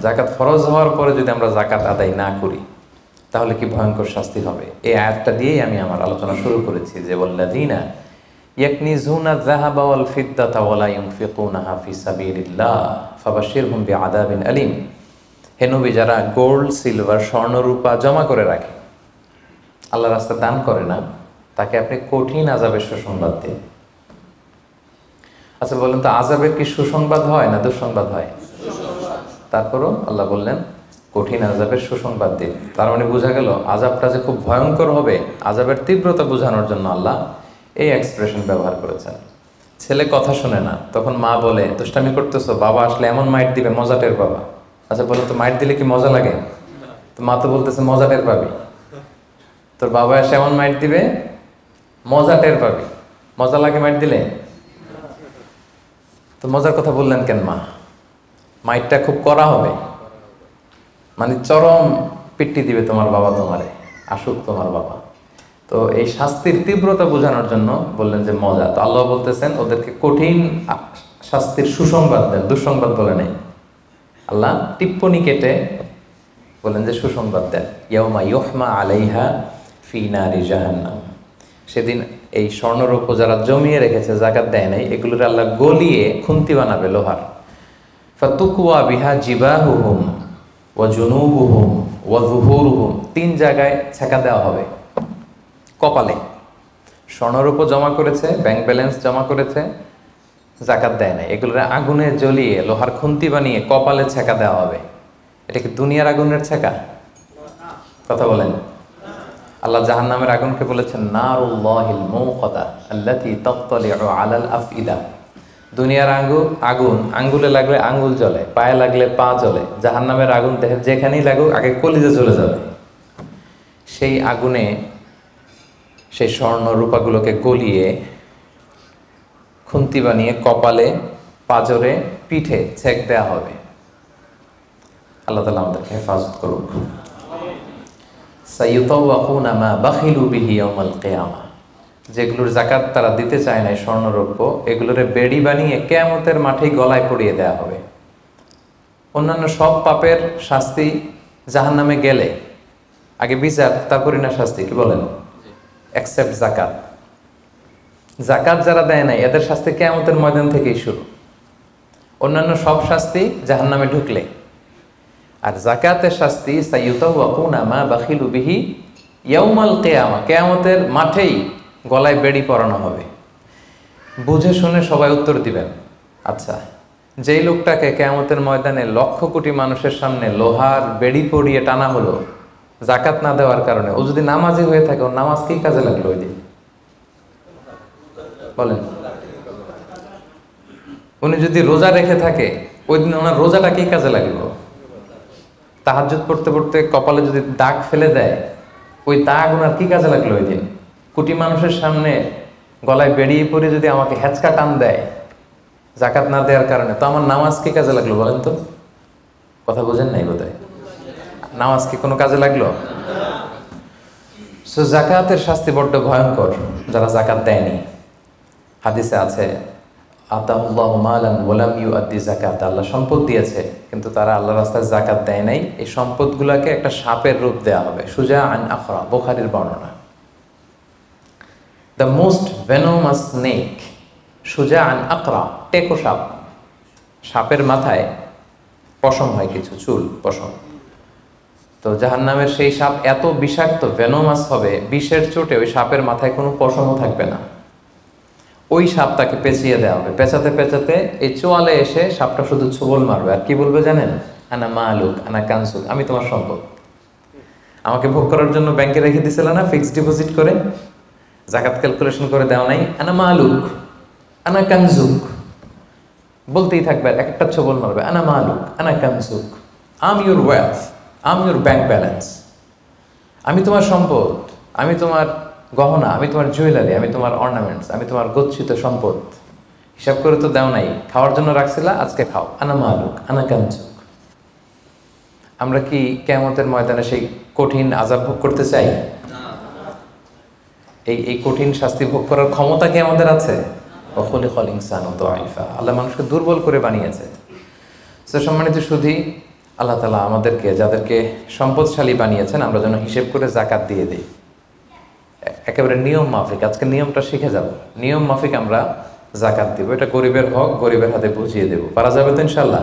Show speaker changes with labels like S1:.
S1: জাকাত ফরজ হওয়ার পরে যদি আমরা জাকাত আদায় না করি তাহলে কি ভয়ঙ্কর শাস্তি হবে। এই আয়াতটা দিয়েই আমি আমার আলোচনা শুরু করেছি যে ওয়াল্লাযীনা ইয়াকনিজুনা যাহাবা ওয়াল ফিদ্দাতা ওয়া লা ইউনফিকুনাহা ফি সাবিলিল্লাহ ফাবাশশিরহুম বিআযাবিন আলীম। হে নবী, যারা গোল্ড সিলভার স্বর্ণ রূপা জমা করে রাখে, আল্লাহর রাস্তায় দান করে না, তাকে আপনি কঠিন আযাবের সুসংবাদ দিন। আচ্ছা বলেন তো, আযাবের কি সুসংবাদ হয় না দুঃসংবাদ হয়? তারপরও আল্লাহ বললেন কঠিন আযাবের সুসংবাদ দিন। তার মানে বোঝা গেল আযাবটা যে খুব ভয়ঙ্কর হবে, আযাবের তীব্রতা বোঝানোর জন্য আল্লাহ এই এক্সপ্রেশন ব্যবহার করেছেন। ছেলে কথা শুনে না, তখন মা বলে দুষ্টামি করতেছো, বাবা আসলে এমন মাইট দিবে মজা টের পাবা। আচ্ছা বলো তো, মাইট দিলে কি মজা লাগে? তো মা তো বলতেছে মজা টের পাবি। তোর বাবা এসে এমন মাইট দিবে মজা টের পাবি। মজা লাগে মাইট দিলে? তো মজার কথা বললেন কেন মা? মাইটটা খুব কড়া হবে, মানে চরম পিট্টি দিবে তোমার বাবা তোমারে, আসুক তোমার বাবা। তো এই শাস্তির তীব্রতা বোঝানোর জন্য বললেন যে মজা। তো আল্লাহ বলতেছেন ওদেরকে কঠিন শাস্তির সুসংবাদ দেন, দুঃসংবাদ বলে নাই। আল্লাহ টিপ্পনি কেটে বললেন যে সুসংবাদ দেন। ইয়াউমা ইউহমা আলাইহা ফি নারি জাহান্নাম। সেদিন এই স্বর্ণরৌপ্য যারা জমিয়ে রেখেছে, জাকাত দেয় নাই, এগুলোর আল্লাহ গলিয়ে খুন্তি বানাবে লোহার। ফাতুকুয়া বিহা জিবাহুহুম ওয়া জুনুবুহুম ওয়া যুহুরুহুম। 3 জায়গায় ছেঁকা দেওয়া হবে। কপালে স্বর্ণরৌপ্য জমা করেছে, ব্যাংক ব্যালেন্স জমা করেছে, জাকাত দেয় নাই, এগুলোর আগুনে জ্বলিয়ে লোহার খুন্তি বানিয়ে কপালে ছেঁকা দেওয়া হবে। এটা কি দুনিয়ার আগুনের ছেঁকা? কথা বলেন। আল্লাহ জাহান্নামের আগুনকে বলেছেন নারুল্লাহিল মুকাদা আল্লাতী তাত্তালিউ আলাল আফইদা। দুনিয়ার আগুন আঙ্গুলে লাগলে আঙ্গুল জ্বলে, পায়ে লাগলে পা জ্বলে। জাহান্নামের আগুন দেহে যেখানেই লাগুক আগে কলিজে জ্বলে যাবে। সেই আগুনে সেই স্বর্ণ রূপাগুলোকে গলিয়ে খুন্তি বানিয়ে কপালে, পাজরে, পিঠে ছেক দেওয়া হবে। আল্লাহ তাআলা আমাদেরকে হেফাজত করুক। সাইয়ুতাওয়াকুনা মা বাখিলু বিহি ইয়াওমাল কিয়ামা। যেগুলোর জাকাত তারা দিতে চায় না, স্বর্ণরৌপ্য, এগুলোর বেড়ি বানিয়ে কিয়ামতের মাঠেই গলায় পরিয়ে দেওয়া হবে। অন্যান্য সব পাপের শাস্তি জাহান্নামে গেলে আগে বিচার, তারপরই না শাস্তি, কি বলেন? এক্সেপ্ট জাকাত। জাকাত যারা দেয় নাই এদের শাস্তি কিয়ামতের ময়দান থেকেই শুরু। অন্যান্য সব শাস্তি জাহান্নামে ঢুকলে, আর জাকাতের শাস্তি সাইয়ুতাওয়াকুনা মা বাখিলু বিহি ইয়াউমাল কিয়ামা, কিয়ামতের মাঠেই গলায় বেড়ি পরানো হবে। বুঝে শুনে সবাই উত্তর দিবেন। আচ্ছা, যেই লোকটাকে কিয়ামতের ময়দানে লক্ষ কোটি মানুষের সামনে লোহার বেড়ি পরিয়ে টানা হলো জাকাত না দেওয়ার কারণে, ও যদি নামাজি হয়ে থাকে, ওর নামাজ কি কাজে লাগলো ওই দিন? বলেন। উনি যদি রোজা রেখে থাকে, ওই দিন ওনার রোজাটা কি কাজে লাগলো? তাহাজ্জুদ পড়তে পড়তে কপালে যদি দাগ ফেলে দেয়, ওই দাগ ওনার কি কাজে লাগলো ওই দিন? কোটি মানুষের সামনে গলায় বেরিয়ে পড়ে যদি আমাকে হেঁচকা টান দেয় জাকাত না দেওয়ার কারণে, তো আমার নামাজ কি কাজে লাগলো বলেন তো? কথা বোঝেন নাই বোধহয়। নামাজ কি কোনো কাজে লাগলো? সো জাকাতের শাস্তি বড্ড ভয়ঙ্কর যারা জাকাত দেয়নি। হাদিসে আছে আতাহুল্লাহু মালান ওয়া লাম ইউআদ্দি যাকাত। আল্লাহ সম্পদ দিয়েছে কিন্তু তারা আল্লাহর রাস্তায় জাকাত দেয় নাই। এই সম্পদগুলোকে একটা সাপের রূপ দেওয়া হবে। সুজা আন আখরা, বুখারীর বর্ণনা। দ্য মোস্ট ভেনোমাস স্নেক, সুজা আন আকরা, টেকো সাপ। সাপের মাথায় পশম হয়, কিছু চুল, পশম। তো জাহান্নামের সেই সাপ এত বিষাক্ত, ভেনোমাস হবে, বিষের চোটে ওই সাপের মাথায় কোনো পশমও থাকবে না। ওই সাপটাকে পেঁচিয়ে দেওয়া হবে। পেঁচাতে পেঁচাতে এই চোয়ালে এসে সাপটা শুধু ছোবল মারবে, আর কি বলবে জানেন? আনা মালুক আনা কানসুক, আমি তোমার সম্পদ। আমাকে ভোগ করার জন্য ব্যাংকে রেখে দিছিল না ফিক্সড ডিপোজিট করে, জাকাত ক্যালকুলেশন করে দেওয়া নাই? আনা মালুক আনা কানসুক বলতেই থাকবে, এক একটা ছোবল মারবে। আনা মালুক আনা কানসুক, I'm your wealth, I'm your bank balance. আমি তোমার সম্পদ, আমি তোমার গহনা, আমি তোমার জুয়েলারি, আমি তোমার অর্নামেন্টস, আমি তোমার গচ্ছিত সম্পদ। হিসাব করে তো দেও নাই, খাওয়ার জন্য রাখছিলা, আজকে খাও। আনা মালুক আনা কানসুক। আমরা কি কিয়ামতের ময়দানে সেই কঠিন আযাব ভোগ করতে চাই? এই কঠিন শাস্তি ভোগ করার ক্ষমতা কি আমাদের আছে? খুলিকাল ইনসানু দাঈফা। আল্লাহ মানুষকে দুর্বল করে বানিয়েছে। তো সম্মানিত সুধী, আল্লাহ তাআলা আমাদেরকে যাদেরকে সম্পদশালী বানিয়েছেন আমরা যেন হিসেব করে জাকাত দিয়ে দিই, একেবারে নিয়ম মাফিক। আজকে নিয়মটা শিখে যাব, নিয়ম মাফিক আমরা জাকাত দিব। এটা গরিবের হক, গরিবের হাতে বুঝিয়ে দেব। পারা যাবে তো ইনশাল্লাহ?